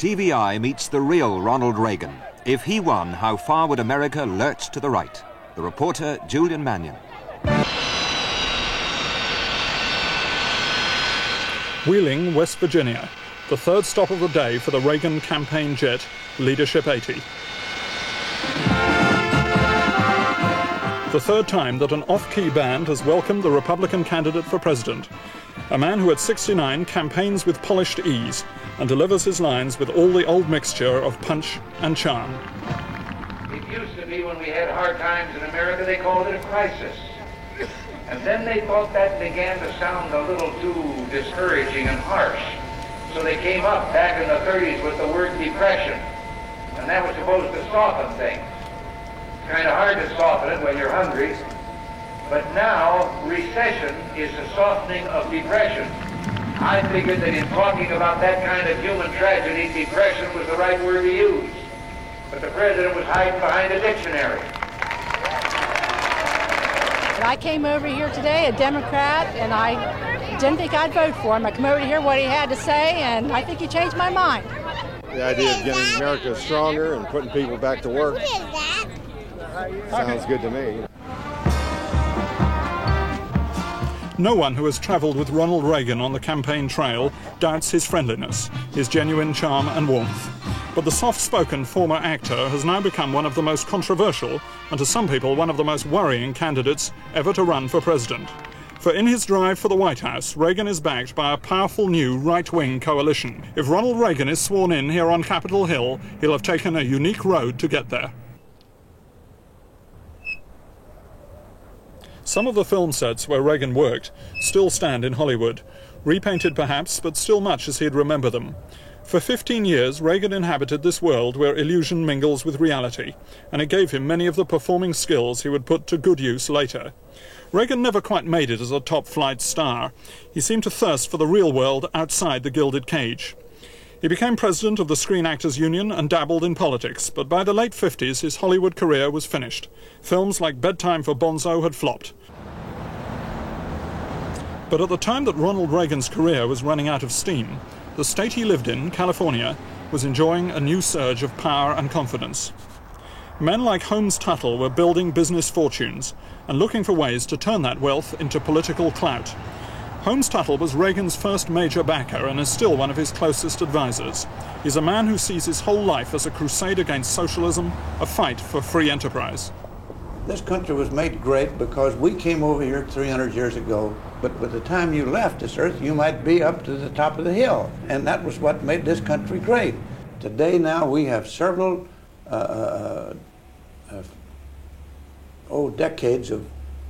TVI meets the real Ronald Reagan. If he won, how far would America lurch to the right? The reporter, Julian Mannion. Wheeling, West Virginia, the third stop of the day for the Reagan campaign jet, Leadership 80. The third time that an off-key band has welcomed the Republican candidate for president, a man who at 69 campaigns with polished ease and delivers his lines with all the old mixture of punch and charm. It used to be when we had hard times in America, they called it a crisis. And then they thought that began to sound a little too discouraging and harsh. So they came up back in the 30s with the word depression. And that was supposed to soften things. It's kind of hard to soften it when you're hungry. But now, recession is the softening of depression. I figured that in talking about that kind of human tragedy, depression was the right word to use. But the president was hiding behind a dictionary. I came over here today, a Democrat, and I didn't think I'd vote for him. I come over to hear what he had to say, and I think he changed my mind. The idea of getting America stronger and putting people back to work sounds good to me. No one who has travelled with Ronald Reagan on the campaign trail doubts his friendliness, his genuine charm and warmth. But the soft-spoken former actor has now become one of the most controversial, and to some people one of the most worrying candidates ever to run for president. For in his drive for the White House, Reagan is backed by a powerful new right-wing coalition. If Ronald Reagan is sworn in here on Capitol Hill, he'll have taken a unique road to get there. Some of the film sets where Reagan worked still stand in Hollywood, repainted perhaps, but still much as he'd remember them. For 15 years, Reagan inhabited this world where illusion mingles with reality, and it gave him many of the performing skills he would put to good use later. Reagan never quite made it as a top-flight star. He seemed to thirst for the real world outside the gilded cage. He became president of the Screen Actors Union and dabbled in politics, but by the late 50s his Hollywood career was finished. Films like Bedtime for Bonzo had flopped. But at the time that Ronald Reagan's career was running out of steam, the state he lived in, California, was enjoying a new surge of power and confidence. Men like Holmes Tuttle were building business fortunes and looking for ways to turn that wealth into political clout. Holmes Tuttle was Reagan's first major backer and is still one of his closest advisors. He's a man who sees his whole life as a crusade against socialism, a fight for free enterprise. This country was made great because we came over here 300 years ago, but by the time you left this earth, you might be up to the top of the hill, and that was what made this country great. Today now we have several decades of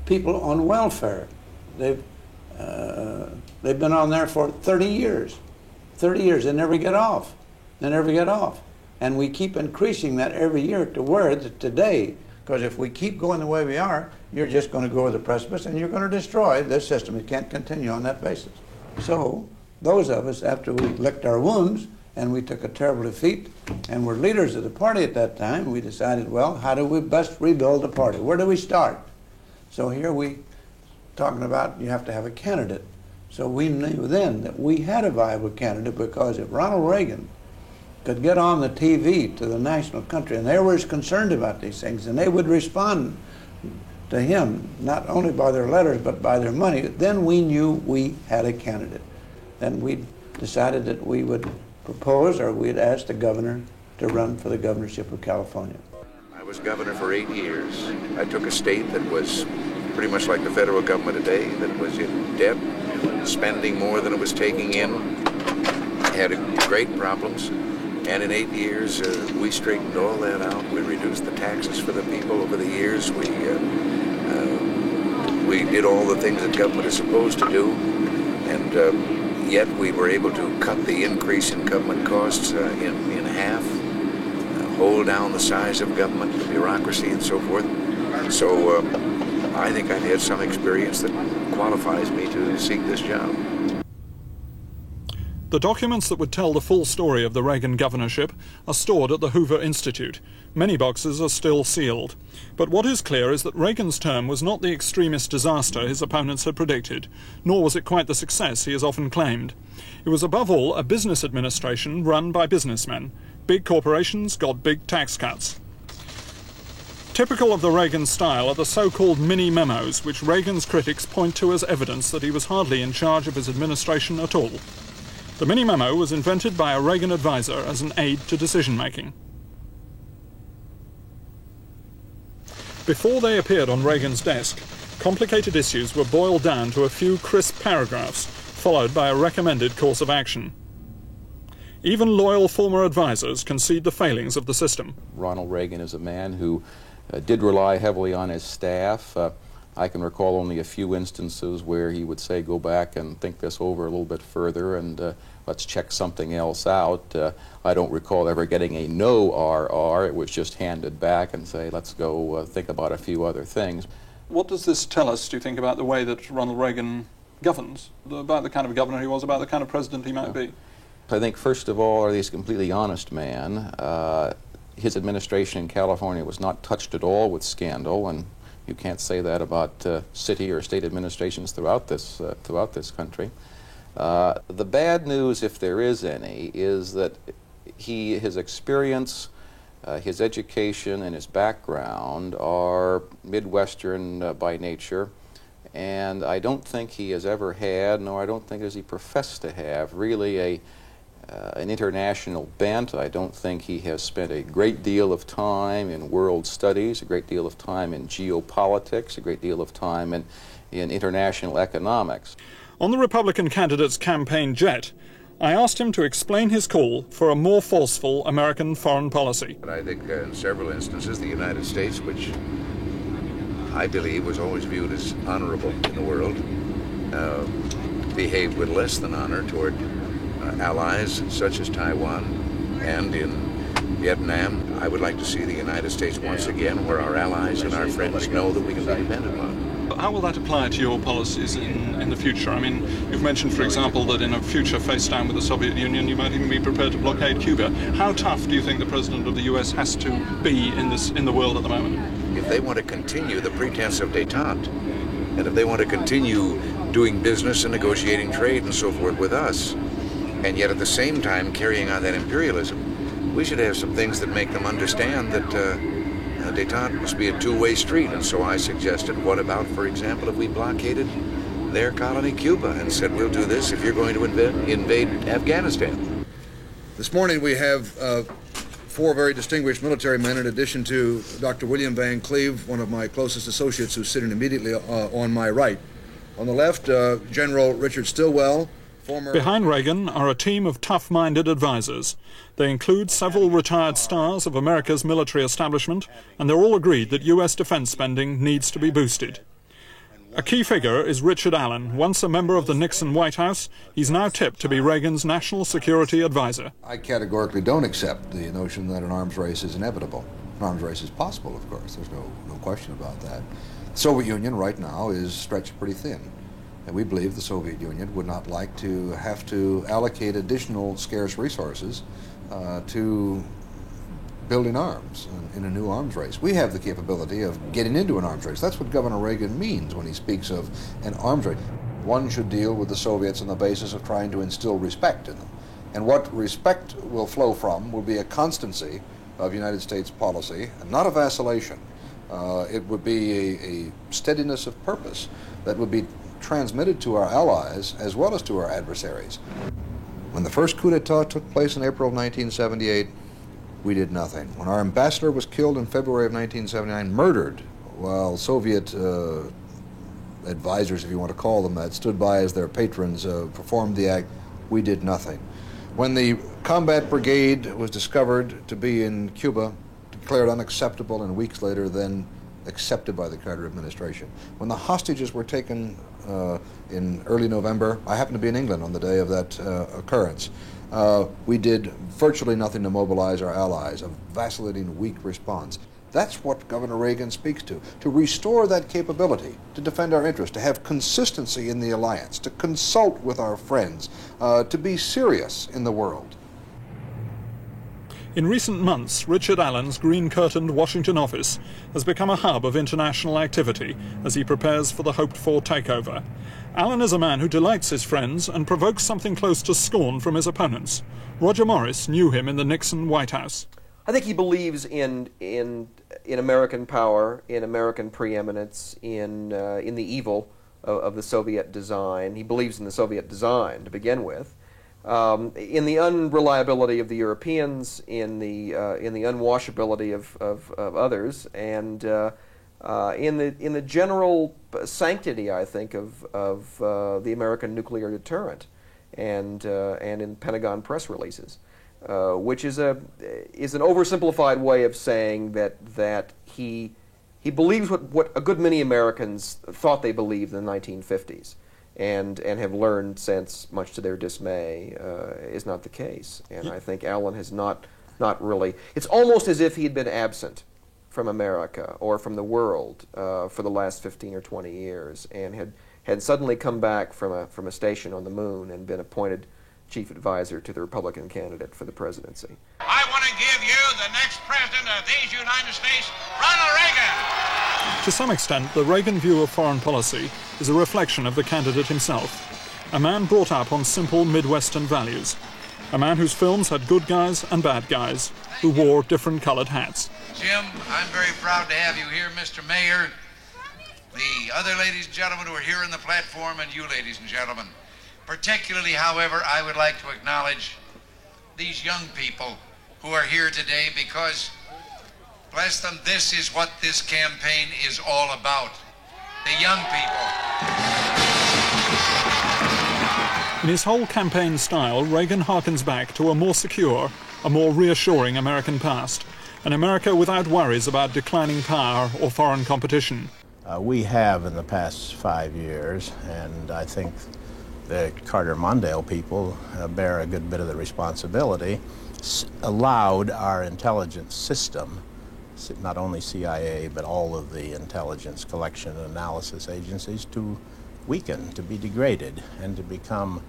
people on welfare. They've been on there for 30 years. 30 years, they never get off. They never get off. And we keep increasing that every year to where today, because if we keep going the way we are, you're just going to go over the precipice and you're going to destroy this system. It can't continue on that basis. So those of us, after we licked our wounds and we took a terrible defeat and were leaders of the party at that time, we decided, well, how do we best rebuild the party? Where do we start? So here we talking about you have to have a candidate. So we knew then that we had a viable candidate, because if Ronald Reagan could get on the TV to the national country, and they were concerned about these things, and they would respond to him, not only by their letters, but by their money, then we knew we had a candidate. Then we decided that we would propose, or we'd ask the governor to run for the governorship of California. I was governor for 8 years. I took a state that was pretty much like the federal government today, that was in debt, spending more than it was taking in, had great problems. And in 8 years, we straightened all that out. We reduced the taxes for the people over the years. We did all the things that government is supposed to do, and yet we were able to cut the increase in government costs in half, hold down the size of government, the bureaucracy, and so forth. So I think I've had some experience that qualifies me to seek this job. The documents that would tell the full story of the Reagan governorship are stored at the Hoover Institute. Many boxes are still sealed. But what is clear is that Reagan's term was not the extremist disaster his opponents had predicted, nor was it quite the success he has often claimed. It was above all a business administration run by businessmen. Big corporations got big tax cuts. Typical of the Reagan style are the so-called mini-memos, which Reagan's critics point to as evidence that he was hardly in charge of his administration at all. The mini-memo was invented by a Reagan advisor as an aid to decision-making. Before they appeared on Reagan's desk, complicated issues were boiled down to a few crisp paragraphs, followed by a recommended course of action. Even loyal former advisors concede the failings of the system. Ronald Reagan is a man who did rely heavily on his staff. I can recall only a few instances where he would say, go back and think this over a little bit further and let's check something else out. I don't recall ever getting a no RR. It was just handed back and say, let's go think about a few other things. What does this tell us, do you think, about the way that Ronald Reagan governs, about the kind of governor he was, about the kind of president he might be? I think, first of all, he's a completely honest man. His administration in California was not touched at all with scandal, and you can't say that about city or state administrations throughout this country. The bad news, if there is any, is that his experience, his education, and his background are Midwestern by nature, and I don't think he has ever had, nor I don't think as he professed to have, really an international bent. I don't think he has spent a great deal of time in world studies, a great deal of time in geopolitics, a great deal of time in international economics. On the Republican candidate's campaign jet, I asked him to explain his call for a more forceful American foreign policy. But I think in several instances the United States, which I believe was always viewed as honorable in the world, behaved with less than honor toward allies such as Taiwan and in Vietnam. I would like to see the United States once again where our allies and our friends know that we can be dependent on. How will that apply to your policies in the future? I mean, you've mentioned, for example, that in a future face down with the Soviet Union, you might even be prepared to blockade Cuba. How tough do you think the President of the US has to be in the world at the moment? If they want to continue the pretense of détente, and if they want to continue doing business and negotiating trade and so forth with us, and yet at the same time carrying on that imperialism, we should have some things that make them understand that détente must be a two-way street. And so I suggested, what about, for example, if we blockaded their colony Cuba and said, we'll do this if you're going to invade Afghanistan. This morning we have four very distinguished military men, in addition to Dr. William Van Cleve, one of my closest associates who's sitting immediately on my right. On the left, General Richard Stilwell. Behind Reagan are a team of tough-minded advisors. They include several retired stars of America's military establishment, and they're all agreed that U.S. defense spending needs to be boosted. A key figure is Richard Allen. Once a member of the Nixon White House, he's now tipped to be Reagan's national security advisor. I categorically don't accept the notion that an arms race is inevitable. An arms race is possible, of course. There's no question about that. The Soviet Union right now is stretched pretty thin. And we believe the Soviet Union would not like to have to allocate additional scarce resources to building arms in a new arms race. We have the capability of getting into an arms race. That's what Governor Reagan means when he speaks of an arms race. One should deal with the Soviets on the basis of trying to instill respect in them. And what respect will flow from will be a constancy of United States policy, and not a vacillation. It would be a steadiness of purpose that would be transmitted to our allies as well as to our adversaries. When the first coup d'etat took place in April of 1978, we did nothing. When our ambassador was killed in February of 1979, murdered, while Soviet advisors, if you want to call them that, stood by as their patrons, performed the act, we did nothing. When the combat brigade was discovered to be in Cuba, declared unacceptable, and weeks later then accepted by the Carter administration. When the hostages were taken in early November, I happened to be in England on the day of that occurrence. We did virtually nothing to mobilize our allies, a vacillating, weak response. That's what Governor Reagan speaks to restore that capability, to defend our interests, to have consistency in the alliance, to consult with our friends, to be serious in the world. In recent months, Richard Allen's green-curtained Washington office has become a hub of international activity as he prepares for the hoped-for takeover. Allen is a man who delights his friends and provokes something close to scorn from his opponents. Roger Morris knew him in the Nixon White House. I think he believes in American power, in American preeminence, in the evil of the Soviet design. He believes in the Soviet design to begin with. In the unreliability of the Europeans, in the unwashability of others, and in the general sanctity, I think, of the American nuclear deterrent, and in Pentagon press releases, which is an oversimplified way of saying that he believes what a good many Americans thought they believed in the 1950s. And have learned since, much to their dismay, is not the case. And I think Allen has not really. It's almost as if he had been absent from America or from the world for the last 15 or 20 years, and had suddenly come back from a station on the moon and been appointed chief advisor to the Republican candidate for the presidency. I want to give you the next president of these United States, Ronald Reagan. To some extent, the Reagan view of foreign policy is a reflection of the candidate himself. A man brought up on simple Midwestern values. A man whose films had good guys and bad guys, who wore different colored hats. Jim, I'm very proud to have you here, Mr. Mayor, the other ladies and gentlemen who are here on the platform, and you, ladies and gentlemen. Particularly, however, I would like to acknowledge these young people who are here today because, bless them, this is what this campaign is all about. The young people. In his whole campaign style, Reagan harkens back to a more secure, a more reassuring American past, an America without worries about declining power or foreign competition. We have in the past 5 years, and I think the Carter-Mondale people bear a good bit of the responsibility, allowed our intelligence system, not only CIA, but all of the intelligence collection and analysis agencies, to weaken, to be degraded, and to become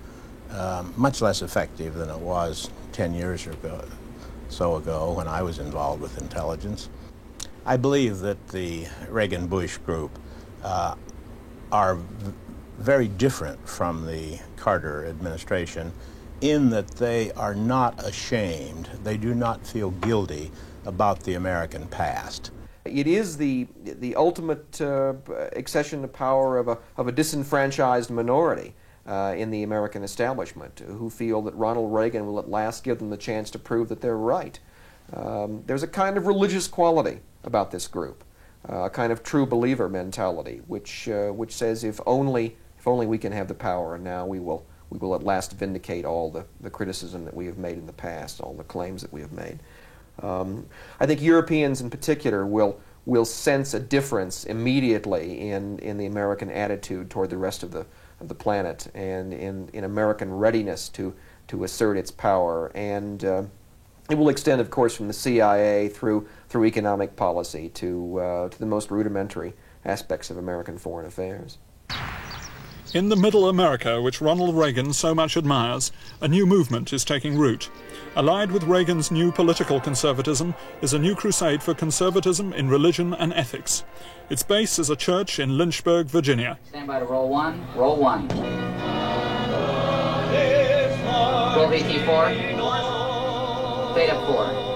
much less effective than it was 10 years ago when I was involved with intelligence. I believe that the Reagan-Bush group are very different from the Carter administration in that they are not ashamed, they do not feel guilty about the American past. It is the ultimate accession to power of a disenfranchised minority in the American establishment who feel that Ronald Reagan will at last give them the chance to prove that they're right. There's a kind of religious quality about this group, a kind of true believer mentality, which says if only we can have the power, and now we will at last vindicate all the criticism that we have made in the past, all the claims that we have made. I think Europeans in particular will sense a difference immediately in the American attitude toward the rest of the planet, and in American readiness to assert its power. And it will extend, of course, from the CIA through economic policy to the most rudimentary aspects of American foreign affairs. In the middle America, which Ronald Reagan so much admires, a new movement is taking root. Allied with Reagan's new political conservatism is a new crusade for conservatism in religion and ethics. Its base is a church in Lynchburg, Virginia. Stand by to roll one. Roll one. Roll VT4. Fade up 4.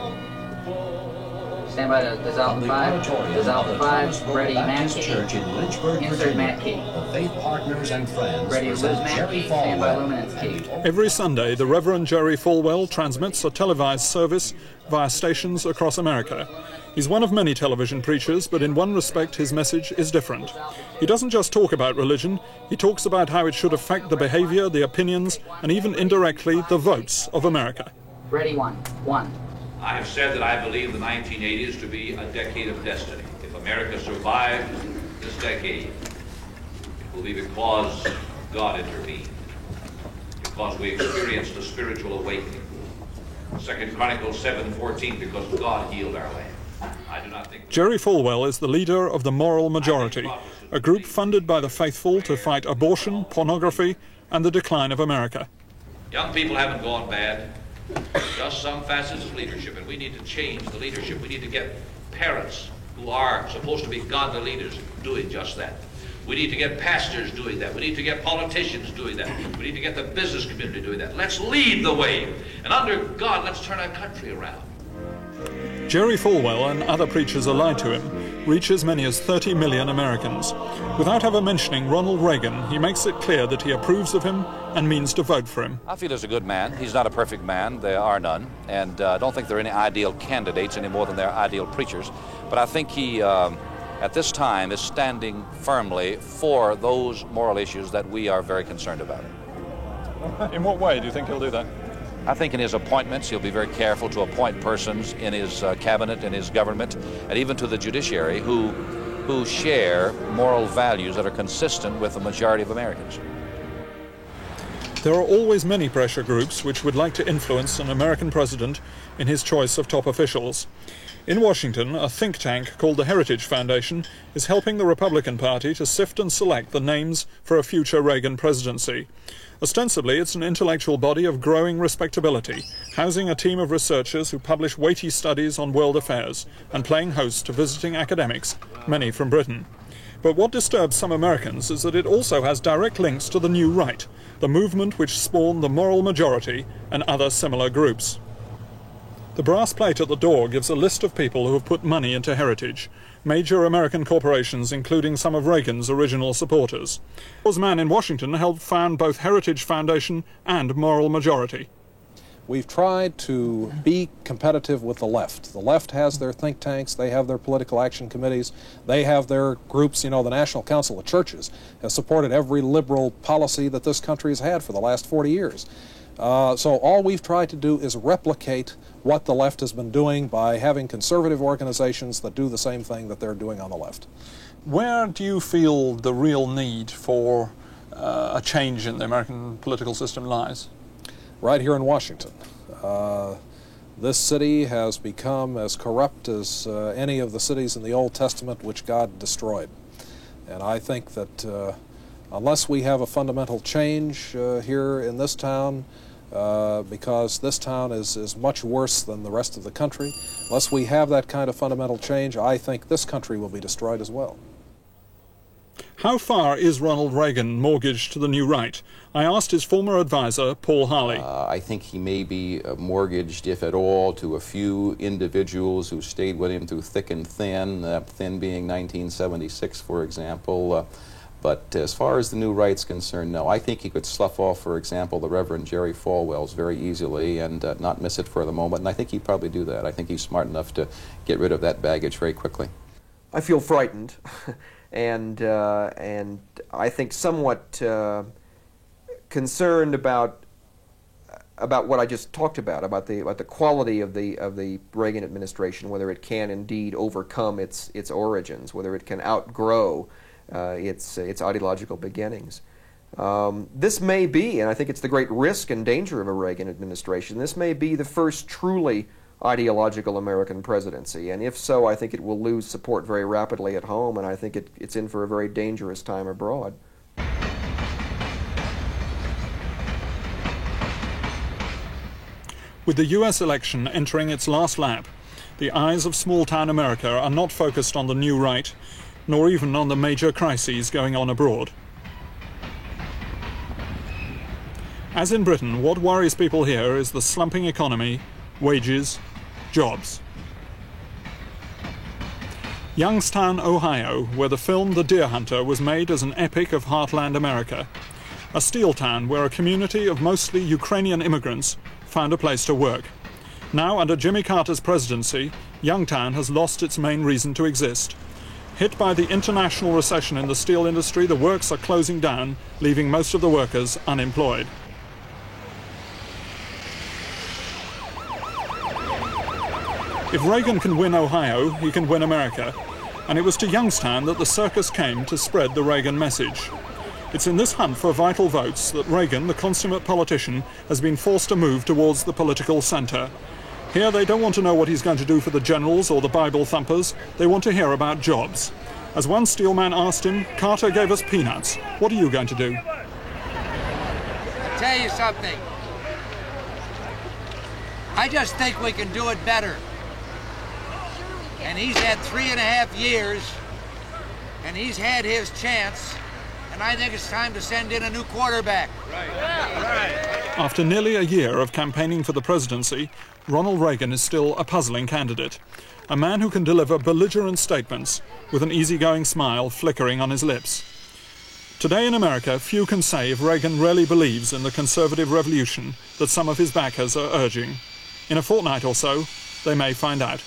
Stand by to dissolve 5. Dissolve 5. Ready, Matt key. Insert Matt key. The Faith Partners and Friends. Ready to lose Matt key. Stand by luminance key. Every Sunday, the Reverend Jerry Falwell transmits a televised service via stations across America. He's one of many television preachers, but in one respect his message is different. He doesn't just talk about religion, he talks about how it should affect the behavior, the opinions, and even indirectly the votes of America. Ready, 1. I have said that I believe the 1980s to be a decade of destiny. If America survives this decade, it will be because God intervened, because we experienced a spiritual awakening. 2 Chronicles 7:14, because God healed our land. I do not think... Jerry Falwell is the leader of the Moral Majority, a group funded by the faithful to fight abortion, pornography, and the decline of America. Young people haven't gone bad, just some facets of leadership, and we need to change the leadership. We need to get parents who are supposed to be godly leaders doing just that. We need to get pastors doing that. We need to get politicians doing that. We need to get the business community doing that. Let's lead the way, and under God, let's turn our country around. Jerry Falwell and other preachers allied to him reach as many as 30 million Americans. Without ever mentioning Ronald Reagan, he makes it clear that he approves of him and means to vote for him. I feel he's a good man. He's not a perfect man. There are none. And I don't think there are any ideal candidates any more than there are ideal preachers. But I think he, at this time, is standing firmly for those moral issues that we are very concerned about. In what way do you think he'll do that? I think in his appointments, he'll be very careful to appoint persons in his cabinet, in his government, and even to the judiciary who share moral values that are consistent with the majority of Americans. There are always many pressure groups which would like to influence an American president in his choice of top officials. In Washington, a think tank called the Heritage Foundation is helping the Republican Party to sift and select the names for a future Reagan presidency. Ostensibly, it's an intellectual body of growing respectability, housing a team of researchers who publish weighty studies on world affairs and playing host to visiting academics, many from Britain. But what disturbs some Americans is that it also has direct links to the New Right, the movement which spawned the Moral Majority and other similar groups. The brass plate at the door gives a list of people who have put money into Heritage, major American corporations including some of Reagan's original supporters. This man in Washington helped found both Heritage Foundation and Moral Majority. We've tried to be competitive with the left. The left has their think tanks, they have their political action committees, they have their groups. You know, the National Council of Churches has supported every liberal policy that this country has had for the last 40 years. So all we've tried to do is replicate what the left has been doing by having conservative organizations that do the same thing that they're doing on the left. Where do you feel the real need for a change in the American political system lies? Right here in Washington. This city has become as corrupt as any of the cities in the Old Testament which God destroyed. And I think that unless we have a fundamental change here in this town, because this town is much worse than the rest of the country, unless we have that kind of fundamental change, I think this country will be destroyed as well. How far is Ronald Reagan mortgaged to the New Right? I asked his former advisor, Paul Harley. I think he may be mortgaged, if at all, to a few individuals who stayed with him through thick and thin, thin being 1976, for example. But as far as the New Right's concerned, no. I think he could slough off, for example, the Reverend Jerry Falwell's very easily and not miss it for the moment, and I think he'd probably do that. I think he's smart enough to get rid of that baggage very quickly. I feel frightened, and I think somewhat concerned about what I just talked about the quality of the Reagan administration, whether it can indeed overcome its origins, whether it can outgrow its ideological beginnings. This may be, and I think it's the great risk and danger of a Reagan administration, this may be the first truly ideological American presidency, and if so, I think it will lose support very rapidly at home, and I think it's in for a very dangerous time abroad. With the U.S. election entering its last lap, the eyes of small-town America are not focused on the New Right, nor even on the major crises going on abroad. As in Britain, what worries people here is the slumping economy, wages, jobs. Youngstown, Ohio, where the film The Deer Hunter was made as an epic of heartland America. A steel town where a community of mostly Ukrainian immigrants found a place to work. Now, under Jimmy Carter's presidency, Youngstown has lost its main reason to exist. Hit by the international recession in the steel industry, the works are closing down, leaving most of the workers unemployed. If Reagan can win Ohio, he can win America. And it was to Youngstown that the circus came to spread the Reagan message. It's in this hunt for vital votes that Reagan, the consummate politician, has been forced to move towards the political center. Here they don't want to know what he's going to do for the generals or the Bible thumpers. They want to hear about jobs. As one steelman asked him, Carter gave us peanuts. What are you going to do? I'll tell you something. I just think we can do it better. And he's had 3.5 years, and he's had his chance, and I think it's time to send in a new quarterback. Right. After nearly a year of campaigning for the presidency, Ronald Reagan is still a puzzling candidate. A man who can deliver belligerent statements with an easygoing smile flickering on his lips. Today in America, few can say if Reagan really believes in the conservative revolution that some of his backers are urging. In a fortnight or so, they may find out.